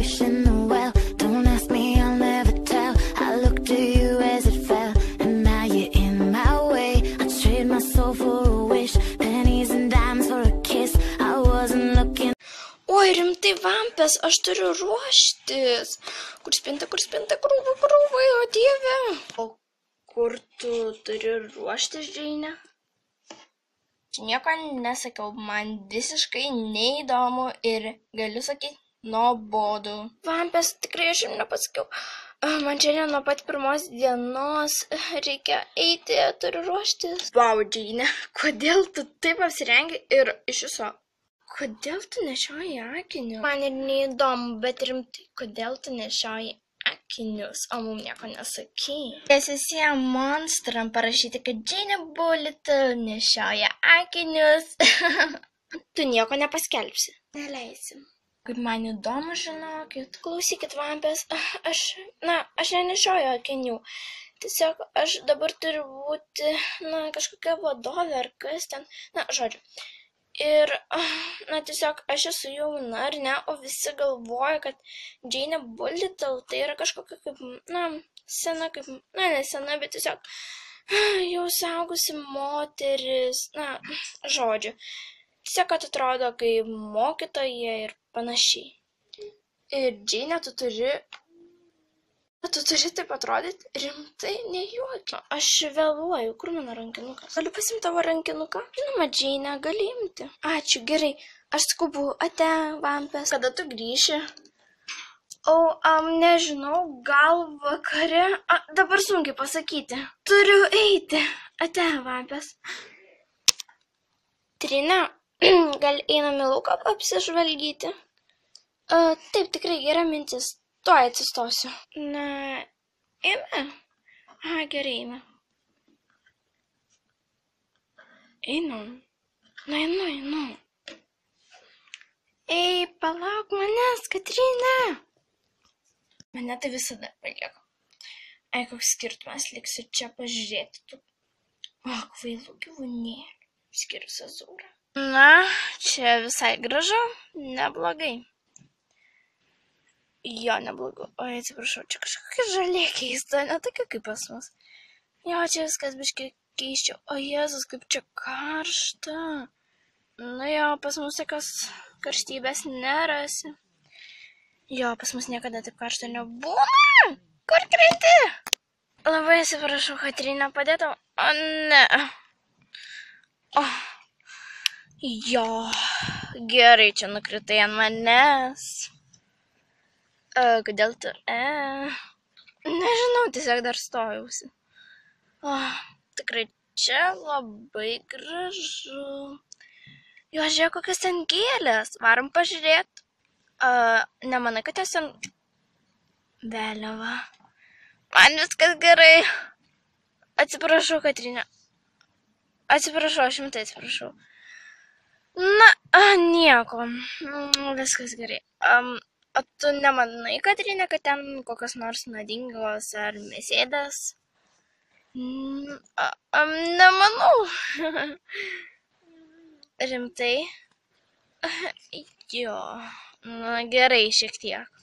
fish in the well. Don't ask me, I'll never tell. I looked to you as it fell, and now you're in my way. I trade my soul for a wish, pennies and dimes for a kiss. I wasn't looking. Oi, rimtai vampės, aš turiu ruoštis. Kur spinta, krūvai, o dieve. O kur tu turi ruoštis, Džeine? Čia nieko nesakiau, man visiškai neįdomu ir galiu sakyti nuobodu. Vampės, tikrai aš jums nepasakiau. Man šiandien nuo pat pirmos dienos reikia eiti, turiu ruoštis. Vau, Džeine, kodėl tu taip apsirengi ir iš viso? Kodėl tu nešioji akinius? Man ir neįdomu, bet rimtai, kodėl tu nešioji akinius, o mums nieko nesakei? Visiem monstram parašyti, kad Džeine Bulittle nešioja akinius. Tu nieko nepaskelbsi. Neleisim. Kaip man įdomu, žinokit. Klausykit, vampės, aš nenešioju akinių. Tiesiog aš dabar turiu būti, kažkokia vadovė ar kas ten. Žodžiu. Ir, tiesiog aš esu jauna, ar ne, o visi galvoja, kad Džeine Bulittle tai yra kažkokia kaip, sena, kaip, ne sena, bet tiesiog jau suaugusi moteris, žodžiu. Tiesiog, kad atrodo kaip mokytoja ir panašiai. Ir Džeine, tu turi taip atrodyti rimtai, nejuokiai. Aš vėluoju, kur mano rankinukas? Galiu pasimti tavo rankinuką? Žinoma, Džeine, gali imti. Ačiū, gerai, aš skubu, ate, vampės. Kada tu grįši? Nežinau, gal vakare? Dabar sunkiai pasakyti. Turiu eiti. Ate, vampės. Trine, gal einam į lauką apsižvalgyti? Taip, tikrai gera mintis. Tuoj atsistosiu. Eime? Gerai, eime. Einu. Einu. Ei, palauk manęs, Katrine. Mane tai visada palieka. Koks skirtumas, liksiu čia pažiūrėti. Kvailų gyvūnėlių. Skirius Azūrą. Čia visai gražu, neblogai. Jo, neblogai. Oi, atsiprašau, čia kažkokia žalė keista, ne tokia kaip pas mus. Jo, čia viskas biškai keiščiau. O Jėzus, kaip čia karšta. Jo, pas mus tokios karštybės nerasi. Jo, pas mus niekada taip karšta nebūna. Kur krenti? Labai atsiprašau, Katrine, padėtau. O, ne. Jo, gerai, čia nukritai ant manęs. Kodėl tu? Nežinau, tiesiog dar stojausi. Tikrai čia labai gražu. Jo, žiūrėk, kokias ten gėlės. Varom pažiūrėti. Nemanai, kad esi ant vėliava. Man viskas gerai. Atsiprašau, Katrine. Atsiprašau, aš rimtai atsiprašau. Nieko. Viskas gerai. O tu nemanai, Katrine, kad ten kokios nors nuodingos ar mėsėdas? Nemanau. Rimtai? Jo. Gerai, šiek tiek.